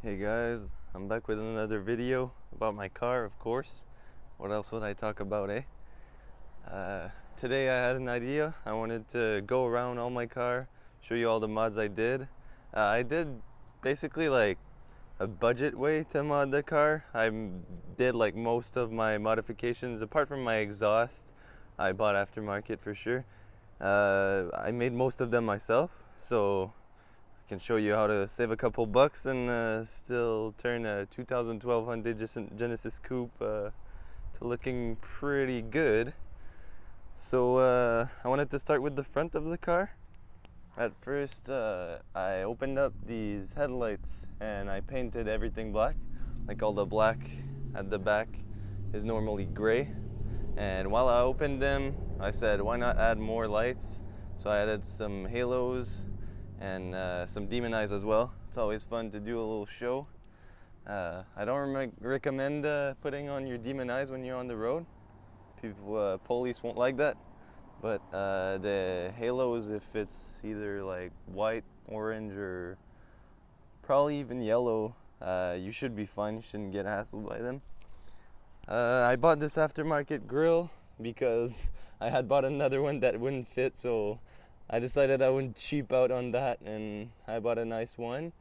Hey guys, I'm back with another video about my car, of course. What else would I talk about, eh? Today I had an idea. I wanted to go around all my car, show you all the mods I did. I did basically like a budget way to mod the car. Did like most of my modifications, apart from my exhaust. I bought aftermarket for sure. I made most of them myself, so can show you how to save a couple bucks and still turn a 2012 Hyundai Genesis Coupe to looking pretty good. So I wanted to start with the front of the car. At first I opened up these headlights and I painted everything black. Like all the black at the back is normally gray, and while I opened them I said why not add more lights, so I added some halos and some demon eyes as well. It's always fun to do a little show. I don't recommend putting on your demon eyes when you're on the road. Police won't like that. But the halos, if it's either like white, orange, or probably even yellow, you should be fine. You shouldn't get hassled by them. I bought this aftermarket grill because I had bought another one that wouldn't fit, so I decided I wouldn't cheap out on that, and I bought a nice one.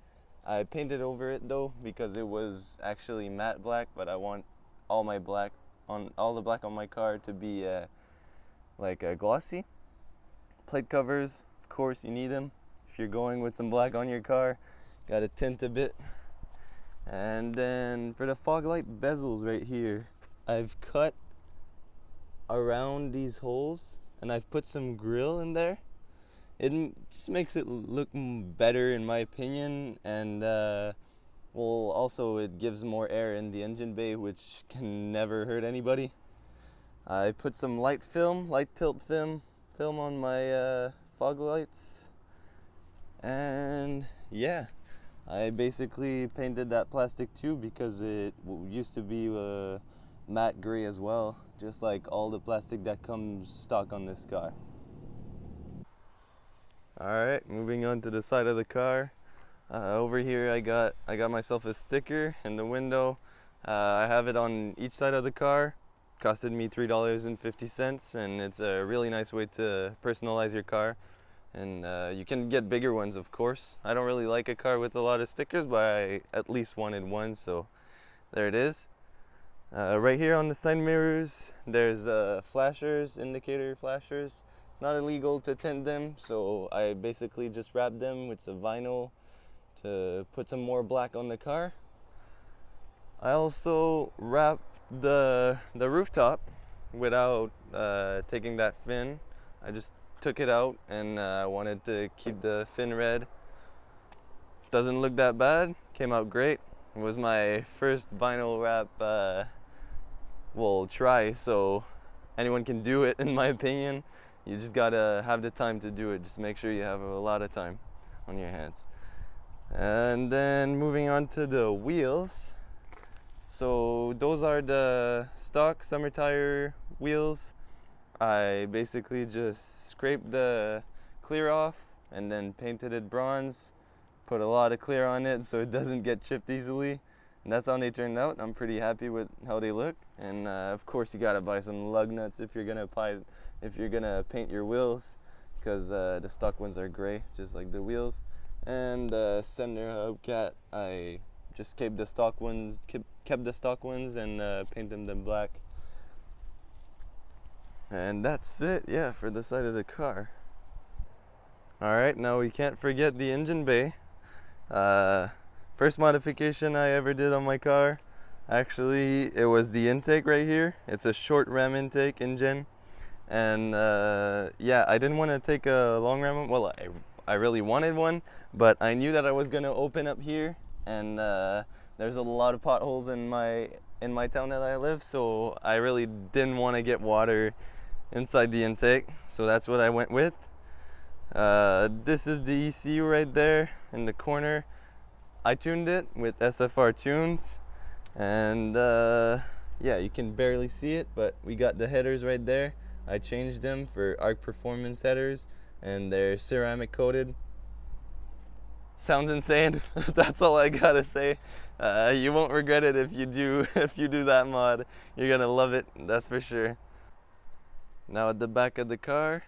I painted over it though because it was actually matte black, but I want all the black on my car to be glossy. Plate covers, of course, you need them. If you're going with some black on your car, gotta tint a bit. And then for the fog light bezels right here, I've cut around these holes and I've put some grill in there. It just makes it look better in my opinion, and also it gives more air in the engine bay, which can never hurt anybody. I put some light tilt film on my fog lights, and yeah, I basically painted that plastic too because it used to be matte gray as well, just like all the plastic that comes stock on this car. Alright, moving on to the side of the car. Over here I got myself a sticker in the window. I have it on each side of the car. Costed me $3.50, and it's a really nice way to personalize your car. And you can get bigger ones, of course. I don't really like a car with a lot of stickers, but I at least wanted one, so there it is. Right here on the side mirrors, there's flashers, indicator flashers. It's not illegal to tint them, so I basically just wrapped them with some vinyl to put some more black on the car. I also wrapped the rooftop without taking that fin. I just took it out, and I wanted to keep the fin red. Doesn't look that bad, came out great. It was my first vinyl wrap try, so anyone can do it in my opinion. You just gotta have the time to do it. Just make sure you have a lot of time on your hands. And then moving on to the wheels. So those are the stock summer tire wheels. I basically just scraped the clear off and then painted it bronze. Put a lot of clear on it so it doesn't get chipped easily. And that's how they turned out. I'm pretty happy with how they look. And of course you gotta buy some lug nuts if you're gonna paint your wheels, because the stock ones are gray, just like the wheels. And the center hubcap, I just kept the stock ones and painted them black. And that's it, yeah, for the side of the car. Alright, now we can't forget the engine bay. First modification I ever did on my car, actually, it was the intake right here. It's a short ram intake engine, and yeah, I didn't want to take a long ram. Well, I really wanted one, but I knew that I was gonna open up here, and there's a lot of potholes in my town that I live, so I really didn't want to get water inside the intake, so that's what I went with. This is the ECU right there in the corner. I tuned it with SFR tunes, and yeah, you can barely see it, but we got the headers right there. I changed them for ARC Performance headers, and they're ceramic coated. Sounds insane. That's all I gotta say. You won't regret it if you do if you do that mod. You're gonna love it, that's for sure. Now at the back of the car,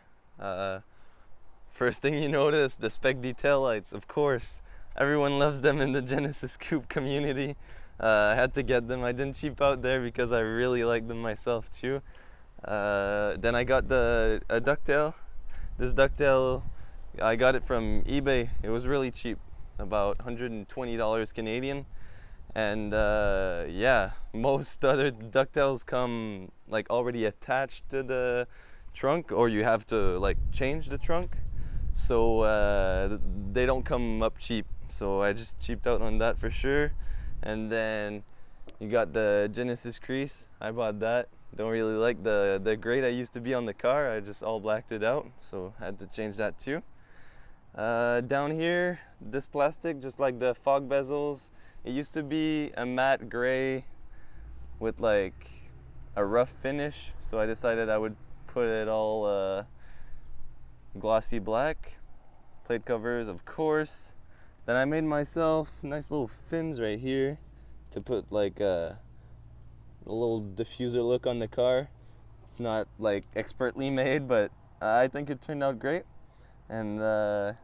first thing you notice, the spec detail lights. Of course, everyone loves them in the Genesis Coupe community. I had to get them. I didn't cheap out there because I really like them myself too. Then I got a ducktail. This ducktail, I got it from eBay. It was really cheap, about $120 Canadian. And yeah, most other ducktails come like already attached to the trunk, or you have to like change the trunk. So they don't come up cheap. So I just cheaped out on that for sure. And then you got the Genesis crease. I bought that. Don't really like the gray that used to be on the car. I just all blacked it out, so I had to change that too. Down here, this plastic, just like the fog bezels, it used to be a matte gray with like a rough finish, so I decided I would put it all glossy black. Plate covers, of course. Then I made myself nice little fins right here to put like a little diffuser look on the car. It's not like expertly made, but I think it turned out great. And for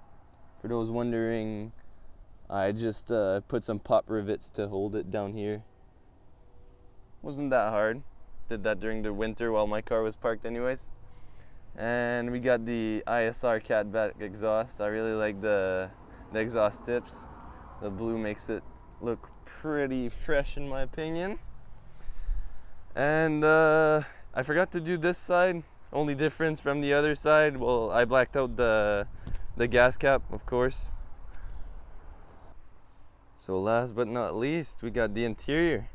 those wondering, I just put some pop rivets to hold it down here. Wasn't that hard. Did that during the winter while my car was parked anyways. And we got the ISR catback exhaust. I really like the exhaust tips. The blue makes it look pretty fresh in my opinion. And I forgot to do this side. Only difference from the other side, well, I blacked out the gas cap, of course. So last but not least, we got the interior.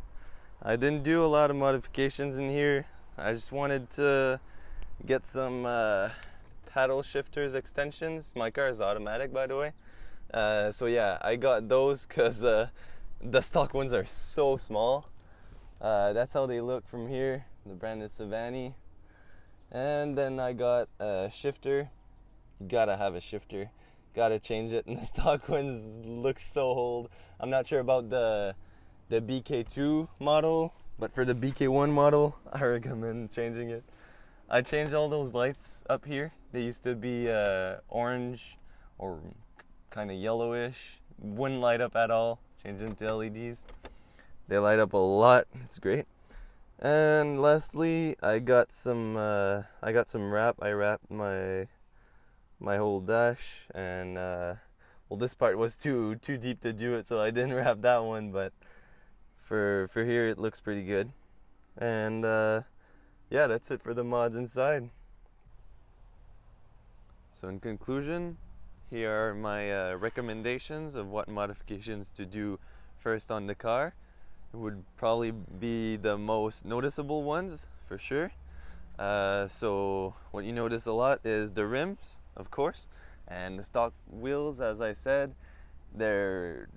I didn't do a lot of modifications in here. I just wanted to get some paddle shifters extensions. My car is automatic, by the way. So yeah, I got those because the stock ones are so small. That's how they look from here. The brand is Savani. And then I got a shifter. You gotta have a shifter. Gotta change it. And the stock ones look so old. I'm not sure about the BK2 model, but for the BK1 model, I recommend changing it. I changed all those lights up here. They used to be orange or kind of yellowish. Wouldn't light up at all. Changed them to LEDs. They light up a lot. It's great. And lastly, I got some wrap. I wrapped my whole dash, and well, this part was too deep to do it, so I didn't wrap that one. But for here, it looks pretty good. And yeah, that's it for the mods inside. So in conclusion, here are my recommendations of what modifications to do first on the car. It would probably be the most noticeable ones for sure. So what you notice a lot is the rims, of course, and the stock wheels. As I said, they're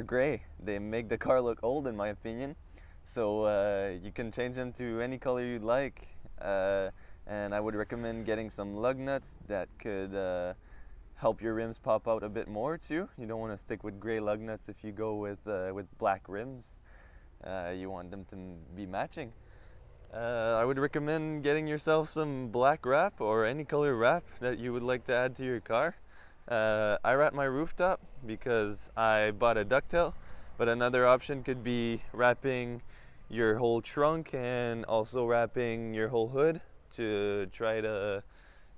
gray. They make the car look old, in my opinion. So you can change them to any color you'd like, and I would recommend getting some lug nuts that could help your rims pop out a bit more too. You don't want to stick with gray lug nuts if you go with black rims. You want them to be matching. I would recommend getting yourself some black wrap or any color wrap that you would like to add to your car. I wrapped my rooftop because I bought a ducktail, but another option could be wrapping your whole trunk and also wrapping your whole hood to try to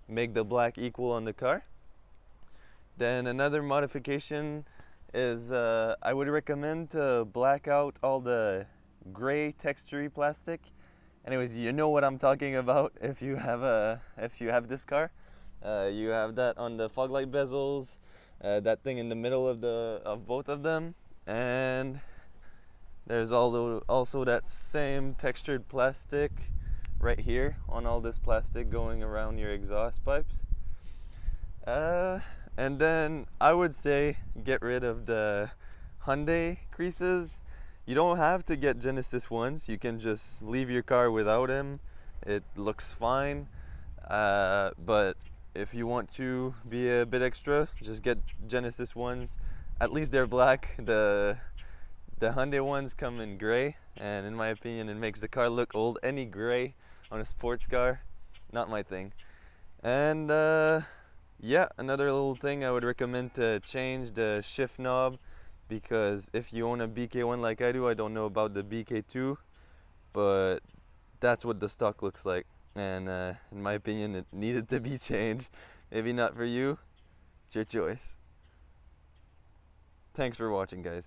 make the black equal on the car. Then another modification is I would recommend to black out all the gray textury plastic. Anyways, you know what I'm talking about if you have this car. You have that on the fog light bezels, that thing in the middle of both of them, and there's also that same textured plastic right here on all this plastic going around your exhaust pipes. And then I would say get rid of the Hyundai creases. You don't have to get Genesis ones. You can just leave your car without them. It looks fine. But if you want to be a bit extra, just get Genesis ones. At least they're black. The Hyundai ones come in gray, and in my opinion, it makes the car look old. Any gray on a sports car, not my thing. And yeah, another little thing I would recommend to change the shift knob, because if you own a BK1 like I do, I don't know about the BK2, but that's what the stock looks like. And in my opinion, it needed to be changed. Maybe not for you, it's your choice. Thanks for watching, guys.